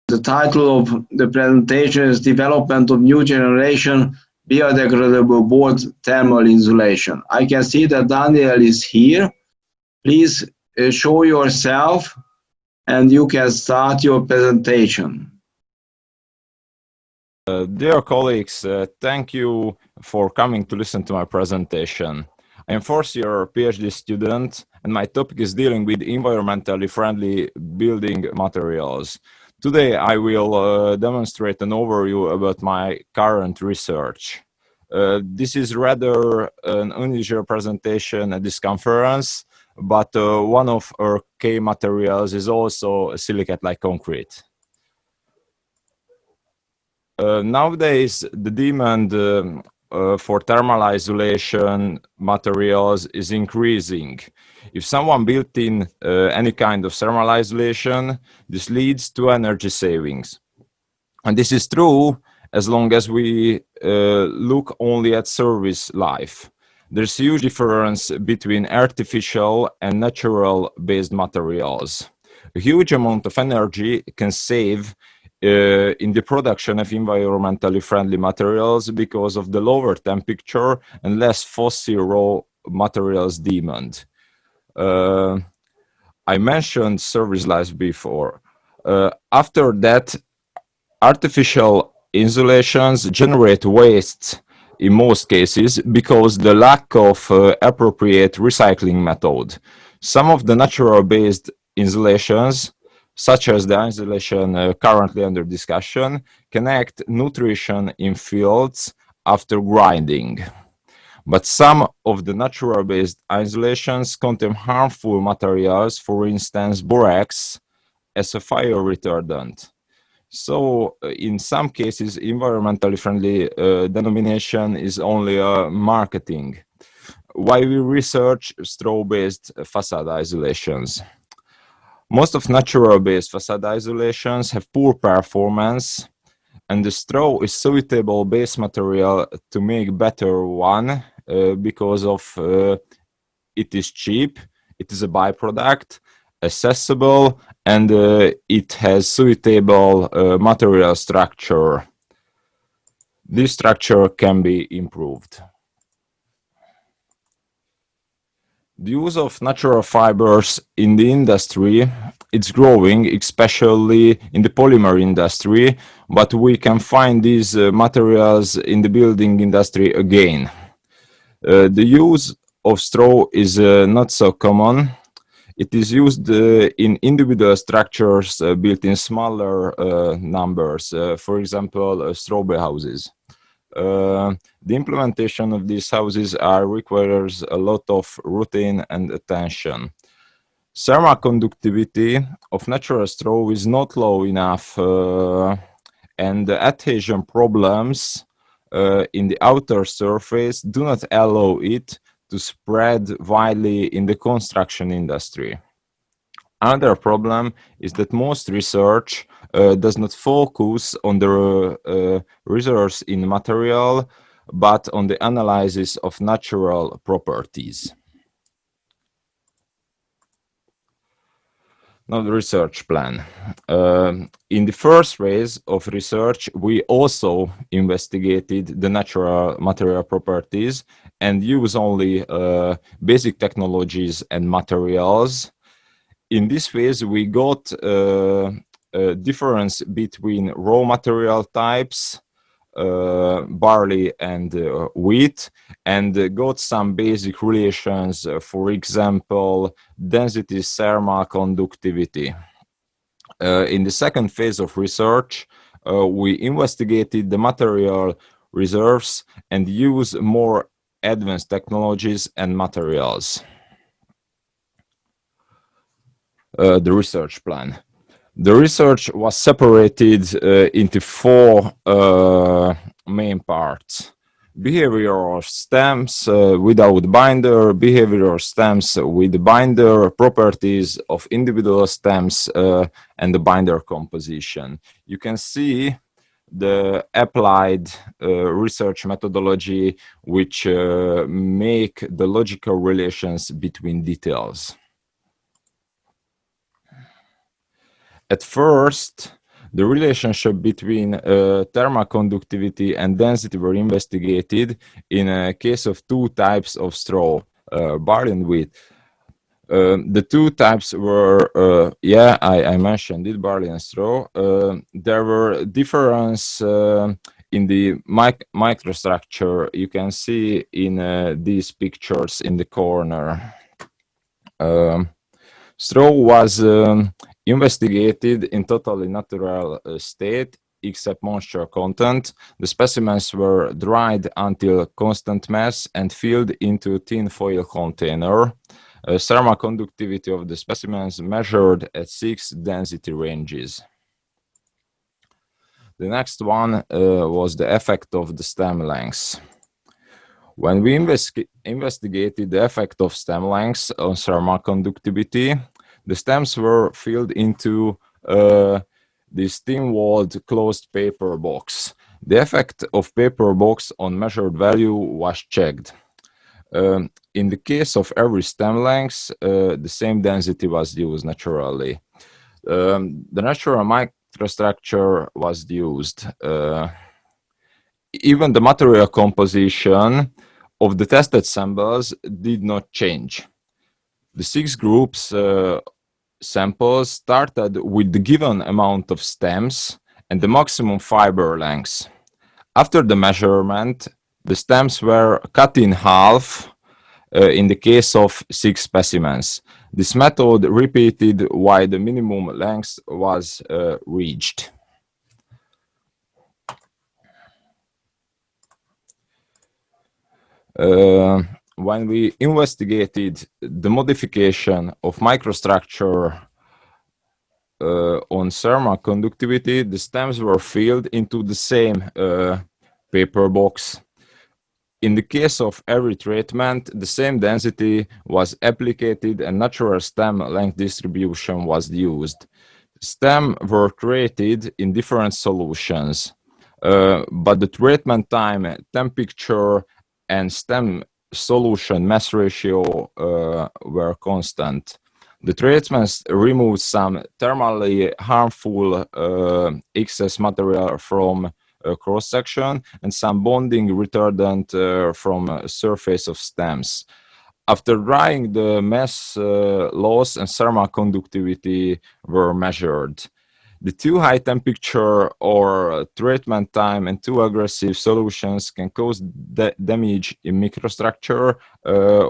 The title of the presentation is Development of New Generation Biodegradable Board Thermal Insulation. I can see that Daniel is here. Please show yourself and you can start your presentation. Dear colleagues, thank you for coming to listen to my presentation. I am fourth-year PhD student and my topic is dealing with environmentally friendly building materials. Today I will demonstrate an overview about my current research. This is rather an unusual presentation at this conference, but one of our key materials is also silicate-like concrete. Nowadays, the demand for thermal isolation materials is increasing. If someone built in any kind of thermal isolation, this leads to energy savings. And this is true as long as we look only at service life. There's a huge difference between artificial and natural based materials. A huge amount of energy can save in the production of environmentally friendly materials because of the lower temperature and less fossil raw materials demand. I mentioned service life before. After that, artificial insulations generate waste in most cases because the lack of appropriate recycling method. Some of the natural based insulations, such as the insulation currently under discussion, connect nutrition in fields after grinding. But some of the natural-based insulations contain harmful materials, for instance, borax, as a fire retardant. So, in some cases, environmentally friendly denomination is only marketing. Why we research straw-based facade isolations? Most of natural-based facade isolations have poor performance, and the straw is suitable base material to make better one because of it is cheap, it is a byproduct, accessible, and it has suitable material structure. This structure can be improved. The use of natural fibers in the industry, it's growing, especially in the polymer industry, but we can find these materials in the building industry again. The use of straw is not so common. It is used in individual structures built in smaller numbers, for example, straw houses. The implementation of these houses requires a lot of routine and attention. Thermal conductivity of natural straw is not low enough, and the adhesion problems in the outer surface do not allow it to spread widely in the construction industry. Another problem is that most research does not focus on the resource in material, but on the analysis of natural properties. Now the research plan. In the first phase of research, we also investigated the natural material properties and use only basic technologies and materials. In this phase, we got a difference between raw material types, barley and wheat, and got some basic relations, for example, density, thermal conductivity. In the second phase of research, we investigated the material reserves and use more advanced technologies and materials. The research plan. The research was separated into four main parts. Behavioral stems without binder, behavioral stems with binder, properties of individual stems, and the binder composition. You can see the applied research methodology which make the logical relations between details. At first, The relationship between thermal conductivity and density were investigated in a case of two types of straw, barley and wheat. The two types were, I mentioned it, barley and straw. There were difference in the microstructure. You can see in these pictures in the corner. Straw was investigated in totally natural state, except moisture content. The specimens were dried until constant mass and filled into a tin foil container. Thermal conductivity of the specimens measured at 6 density ranges. The next one was the effect of the stem lengths. When we investigated the effect of stem lengths on thermal conductivity, the stems were filled into this thin-walled closed paper box. The effect of paper box on measured value was checked. In the case of every stem length, the same density was used naturally. The natural microstructure was used. Even the material composition of the tested samples did not change. The 6 groups samples started with the given amount of stems and the maximum fiber length. After the measurement, the stems were cut in half in the case of 6 specimens. This method repeated while the minimum length was reached. When we investigated the modification of microstructure on thermal conductivity, the stems were filled into the same paper box. In the case of every treatment, the same density was applied and natural stem length distribution was used. Stems were treated in different solutions, but the treatment time, temperature, and stem solution mass ratio were constant. The treatments removed some thermally harmful excess material from cross-section and some bonding retardant from surface of stems. After drying, the mass loss and thermal conductivity were measured. The too high temperature or treatment time and too aggressive solutions can cause damage in microstructure,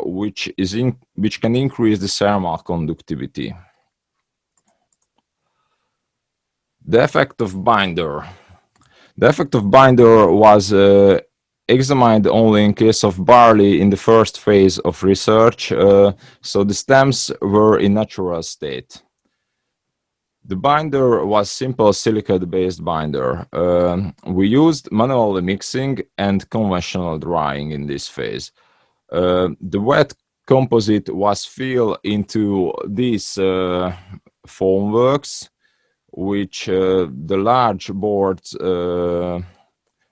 which can increase the thermal conductivity. The effect of binder. The effect of binder was examined only in case of barley in the first phase of research, so the stems were in natural state. The binder was simple silicate-based binder. We used manual mixing and conventional drying in this phase. The wet composite was filled into these formworks, which the large boards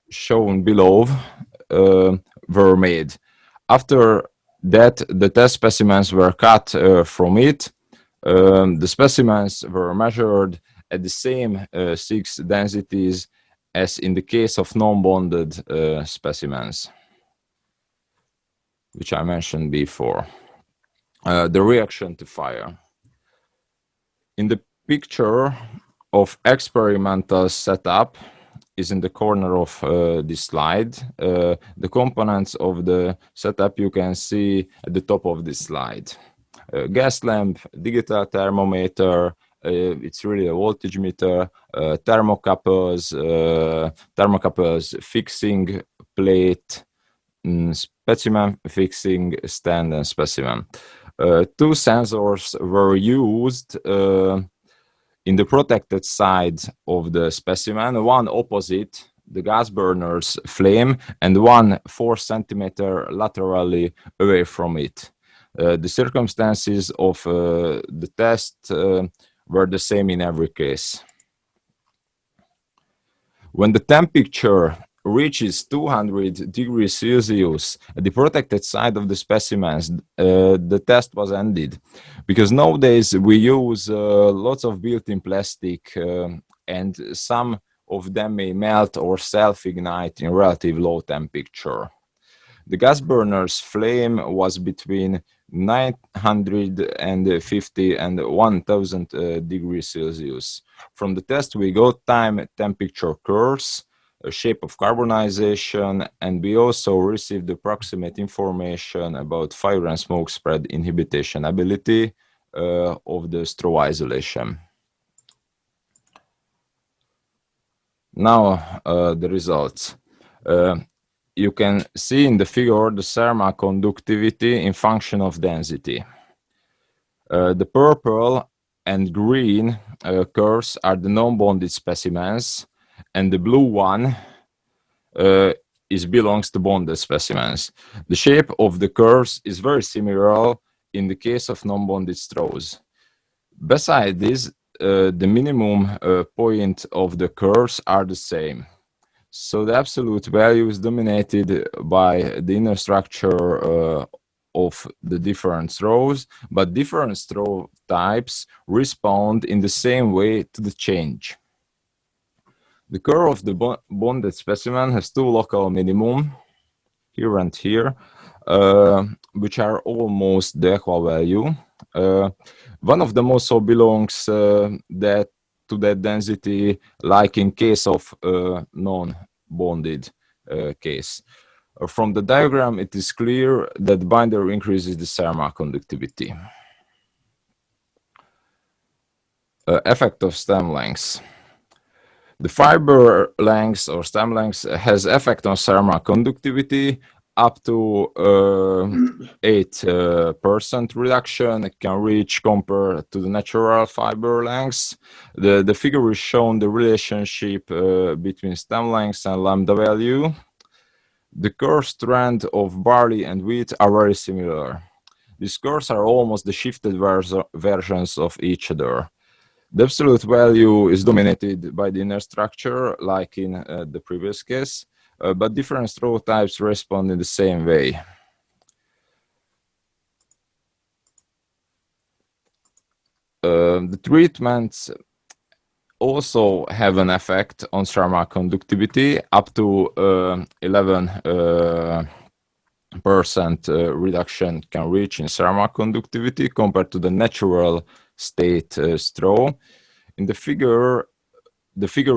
shown below were made. After that, the test specimens were cut from it. The specimens were measured at the same 6 densities as in the case of non-bonded specimens, which I mentioned before. The reaction to fire. In the picture of experimental setup is in the corner of this slide. The components of the setup you can see at the top of this slide. Gas lamp, digital thermometer, it's really a voltage meter, thermocouples, fixing plate, specimen fixing stand and specimen. 2 sensors were used in the protected side of the specimen, one opposite the gas burner's flame and one 4 centimeter laterally away from it. The circumstances of the test were the same in every case. When the temperature reaches 200 degrees Celsius at the protected side of the specimens, the test was ended. Because nowadays we use lots of built-in plastic and some of them may melt or self-ignite in relatively low temperature. The gas burner's flame was between 950 and 1000 degrees Celsius. From the test we got time, temperature curves, a shape of carbonization, and we also received approximate information about fire and smoke spread inhibition ability of the straw isolation. Now the results. You can see in the figure the thermal conductivity in function of density. The purple and green curves are the non-bonded specimens, and the blue one belongs to bonded specimens. The shape of the curves is very similar in the case of non-bonded straws. Besides this, the minimum point of the curves are the same. So the absolute value is dominated by the inner structure of the different straws, but different straw types respond in the same way to the change. The curve of the bonded specimen has two local minimum, here and here, which are almost the equal value. One of them also belongs to that density, like in case of non-bonded case. From the diagram, it is clear that binder increases the thermal conductivity. Effect of stem length. The fiber length or stem length has effect on thermal conductivity. Up to 8% reduction it can reach compared to the natural fiber length. The figure is shown the relationship between stem length and lambda value. The curve strand of barley and wheat are very similar. These curves are almost the shifted versions of each other. The absolute value is dominated by the inner structure, like in the previous case, but different straw types respond in the same way. The treatments also have an effect on thermal conductivity. Up to 11% reduction can reach in thermal conductivity compared to the natural state straw. In the figure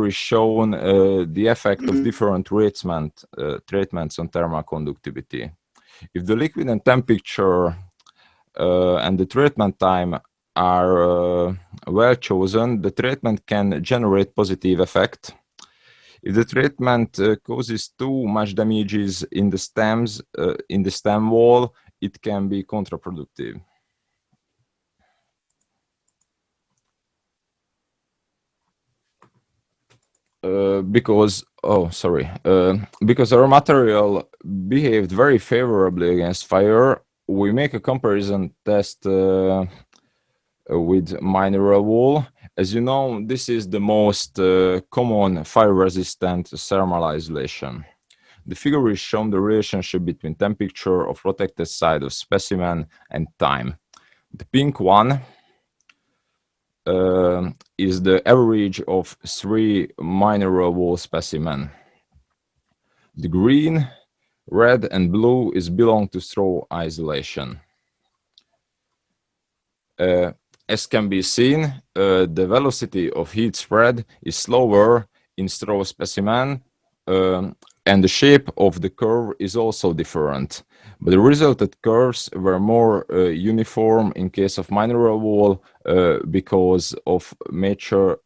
is shown the effect of different treatments on thermal conductivity. If the liquid and temperature and the treatment time are well chosen, the treatment can generate positive effect. If the treatment causes too much damages in the stems, in the stem wall, it can be counterproductive. Because our material behaved very favorably against fire, we make a comparison test with mineral wool. As you know, this is the most common fire-resistant thermal isolation. The figure is shown the relationship between temperature of protected side of specimen and time. The pink one is the average of 3 mineral wool specimen. The green, red, and blue belong to straw isolation. As can be seen, the velocity of heat spread is slower in straw specimen, and the shape of the curve is also different. But the resulted curves were more uniform in case of mineral wool because of mature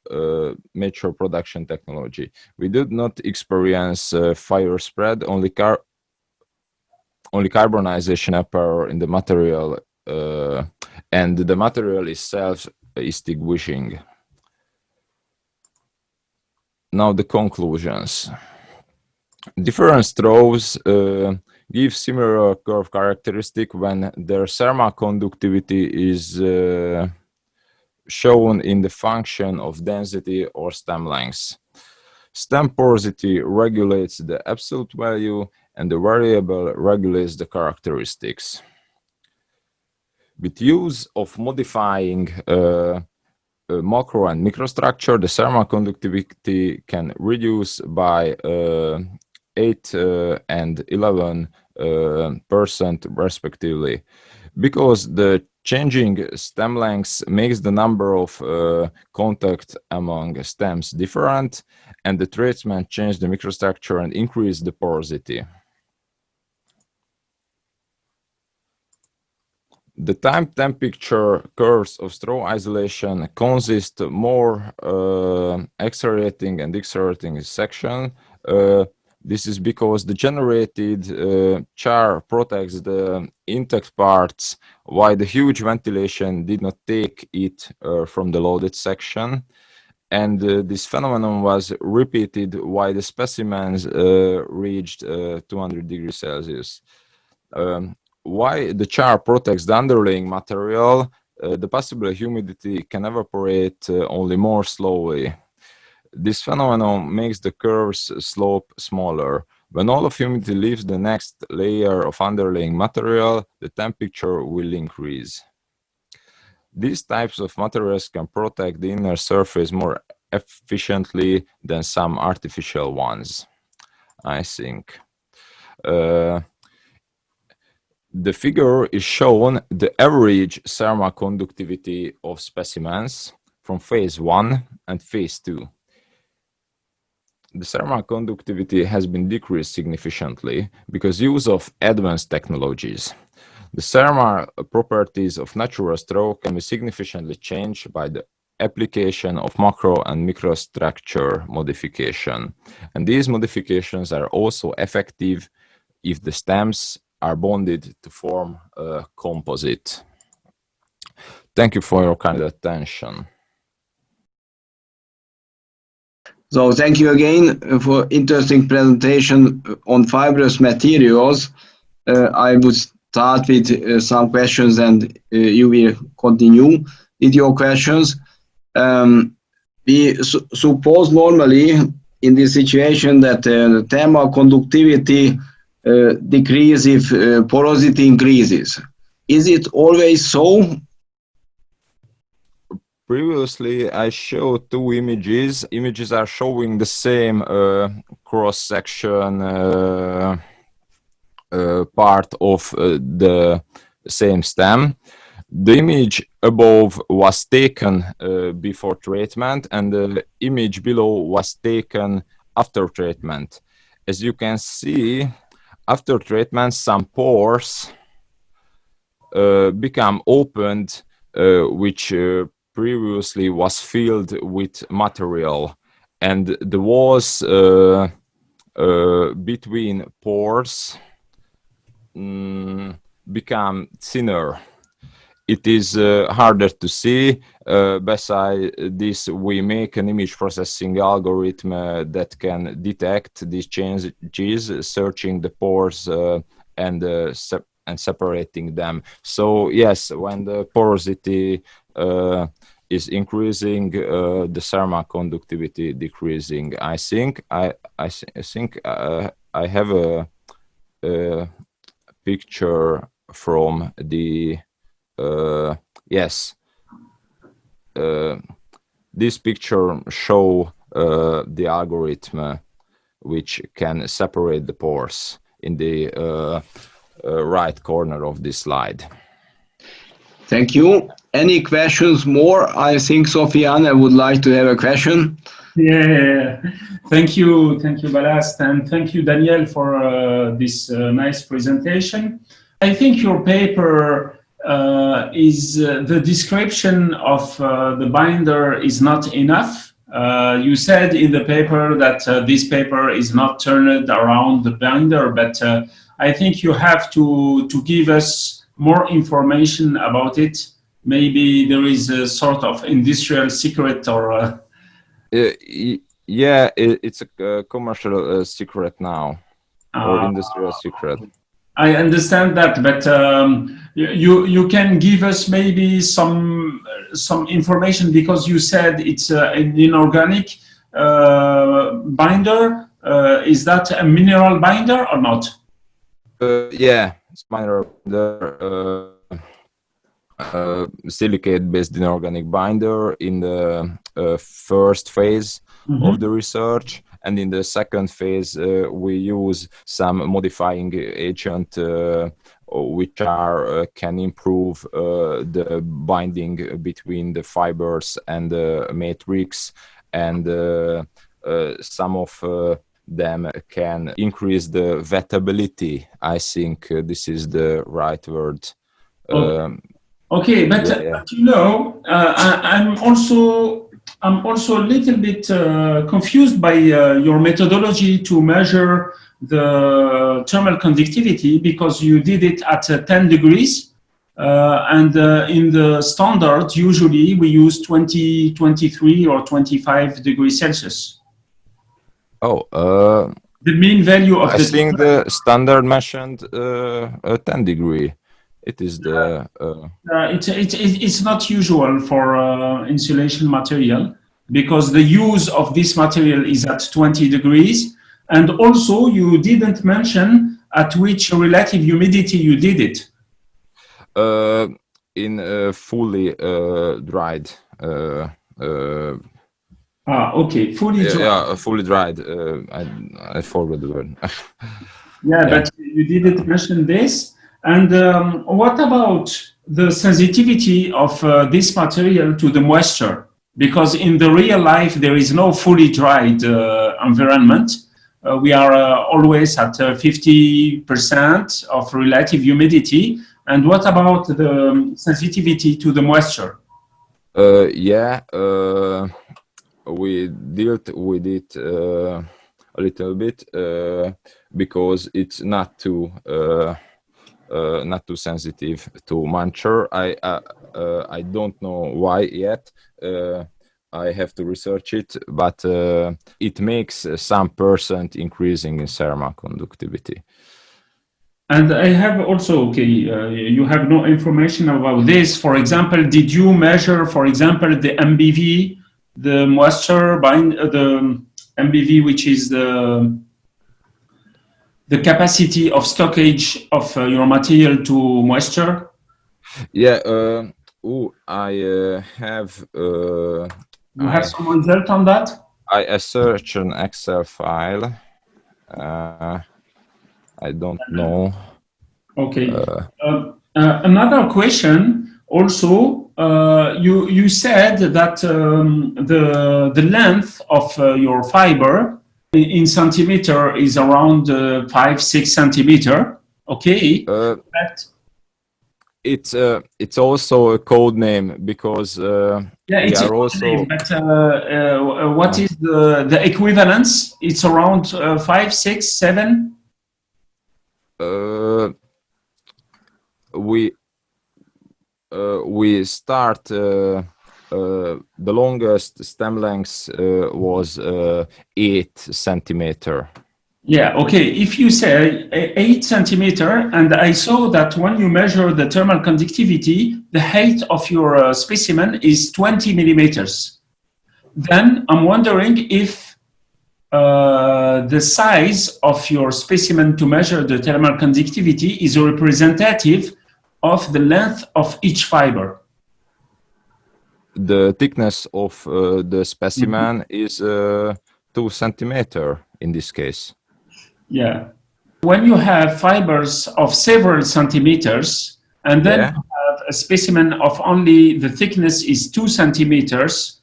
production technology. We did not experience fire spread, only carbonization occurred in the material, and the material itself is extinguishing. Now the conclusions. Different straws give similar curve characteristic when their thermal conductivity is shown in the function of density or stem length. Stem porosity regulates the absolute value, and the variable regulates the characteristics. With use of modifying macro and microstructure, the thermal conductivity can reduce by 8 and 11% respectively, because the changing stem lengths makes the number of contact among stems different, and the treatment change the microstructure and increase the porosity. The time temperature curves of straw isolation consist more accelerating and decelerating section. This is because the generated char protects the intact parts, while the huge ventilation did not take it from the loaded section. And this phenomenon was repeated while the specimens reached 200 degrees Celsius. Why the char protects the underlying material, the possible humidity can evaporate only more slowly. This phenomenon makes the curve's slope smaller. When all of humidity leaves the next layer of underlying material, the temperature will increase. These types of materials can protect the inner surface more efficiently than some artificial ones, I think. The figure is shown the average thermal conductivity of specimens from phase 1 and phase 2. The thermal conductivity has been decreased significantly because use of advanced technologies. The thermal properties of natural straw can be significantly changed by the application of macro and microstructure modification. And these modifications are also effective if the stems are bonded to form a composite. Thank you for your kind attention. So thank you again for interesting presentation on fibrous materials. I would start with some questions and you will continue with your questions. We suppose normally in this situation that the thermal conductivity decreases if porosity increases. Is it always so? Previously, I showed two images. Images are showing the same cross-section part of the same stem. The image above was taken before treatment, and the image below was taken after treatment. As you can see, after treatment, some pores become opened, which previously was filled with material, and the walls between pores become thinner. It is harder to see. Besides this, we make an image processing algorithm that can detect these changes, searching the pores and separating them. So yes, when the porosity is increasing, the thermal conductivity decreasing. I think I have a picture from the yes. This picture show the algorithm which can separate the pores in the right corner of this slide. Thank you. Any questions more? I think Sofiane would like to have a question. Yeah, thank you, Balázs, and thank you, Daniel, for this nice presentation. I think your paper is the description of the binder is not enough. You said in the paper that this paper is not turned around the binder, but I think you have to give us more information about it. Maybe there is a sort of industrial secret or... Yeah, it's a commercial secret now, or industrial secret. I understand that, but you can give us maybe some information, because you said it's an inorganic binder. Is that a mineral binder or not? Yeah, it's mineral binder. silicate-based inorganic binder in the first phase of the research, and in the second phase we use some modifying agent which can improve the binding between the fibers and the matrix, and some of them can increase the wettability. I think this is the right word. Okay, but, yeah. but you know, I'm also a little bit confused by your methodology to measure the thermal conductivity, because you did it at 10 degrees, and in the standard usually we use 20, 23 or 25 degrees Celsius. Oh, the mean value of I think the standard mentioned 10 degree. It is the it's not usual for insulation material, because the use of this material is at 20 degrees, and also you didn't mention at which relative humidity you did it. In fully dried. Okay, fully dried. Yeah, fully dried. I forgot the word. Yeah, but you didn't mention this. And what about the sensitivity of this material to the moisture? Because in the real life, there is no fully dried environment. We are always at 50% of relative humidity. And what about the sensitivity to the moisture? Yeah, we dealt with it a little bit because it's not too sensitive to moisture. I don't know why yet. I have to research it, but it makes some % increasing in thermal conductivity. And I have also, okay, you have no information about this. For example, did you measure, for example, the MBV, the moisture the MBV, which is the capacity of stockage of your material to moisture? Yeah, I have. You have some result on that? I search an Excel file. I don't know. Okay. Another question also. You said that the length of your fiber in centimeter is around 5-6 centimeter. Okay. But it's also a code name because yeah, it's a code name, but what is the equivalence? It's around 5, 6, 7. We start the longest stem length was 8 centimeter. Yeah, okay. If you say 8 centimeter, and I saw that when you measure the thermal conductivity, the height of your specimen is 20 millimeters. Then I'm wondering if the size of your specimen to measure the thermal conductivity is representative of the length of each fiber. The thickness of the specimen is 2 centimeter in this case. Yeah. When you have fibers of several centimeters, and then you have a specimen of only the thickness is 2 centimeters,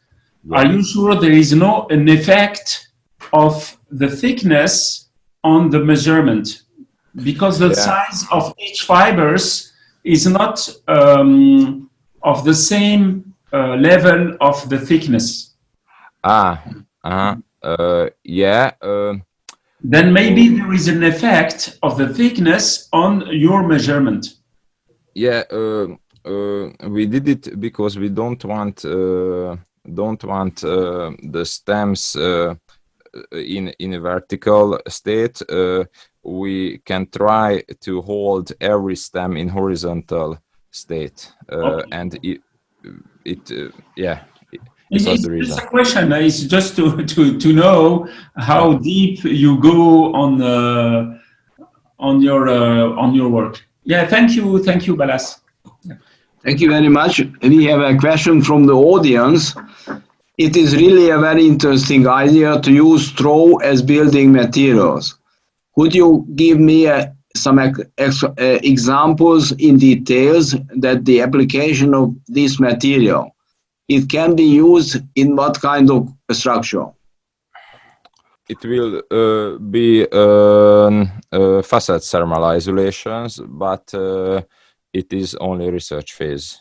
are you sure there is an effect of the thickness on the measurement? Because the size of each fibers is not of the same level of the thickness. Then maybe there is an effect of the thickness on your measurement. Yeah, we did it because we don't want the stems in a vertical state. We can try to hold every stem in horizontal state, and It's just a question. It's just to know how deep you go on your work. Yeah, thank you, Balas. Thank you very much. We have a question from the audience. It is really a very interesting idea to use straw as building materials. Could you give me some examples in details that the application of this material? It can be used in what kind of structure? It will be facade thermal isolations, but it is only research phase.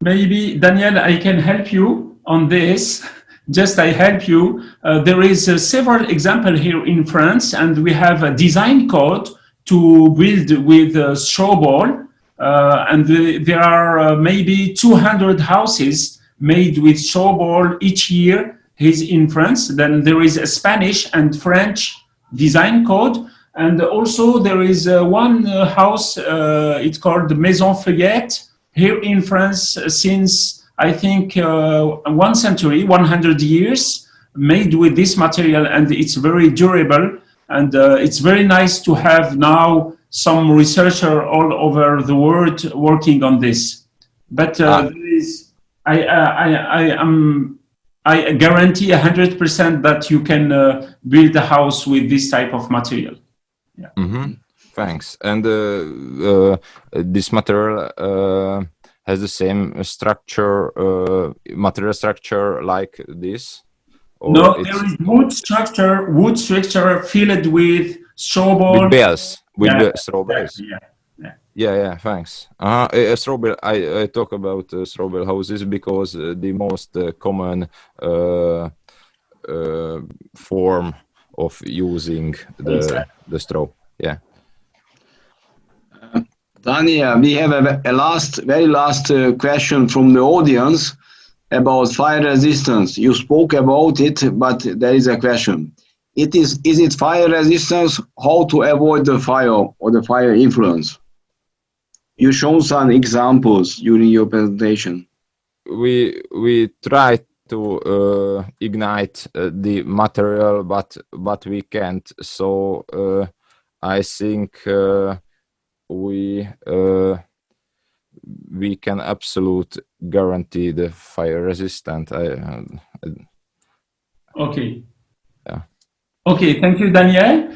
Maybe Daniel, I can help you on this. Just I help you. There is several example here in France, and we have a design code to build with straw ball. And there are maybe 200 houses made with straw ball each year in France. Then there is a Spanish and French design code. And also there is one house, it's called Maison Feuillette, here in France since, I think, 1 century, 100 years, made with this material, and it's very durable. And it's very nice to have now some researcher all over the world working on this. But there is, I guarantee 100% that you can build a house with this type of material. Yeah. Mm-hmm. Thanks. And this material has the same structure, material structure like this? Or no, there is wood structure filled with straw ball. With bales, with yeah, straw bales. Yeah, thanks. Straw bale, I talk about straw bale houses because the most common form of using the straw. Yeah. Daniel, we have a very last question from the audience about fire resistance. You spoke about it, but there is a question. Is it fire resistance? How to avoid the fire or the fire influence? You showed some examples during your presentation. We try to ignite the material, but we can't. So I think we can absolute guarantee the fire resistant. Okay. Yeah. Okay, thank you, Daniel.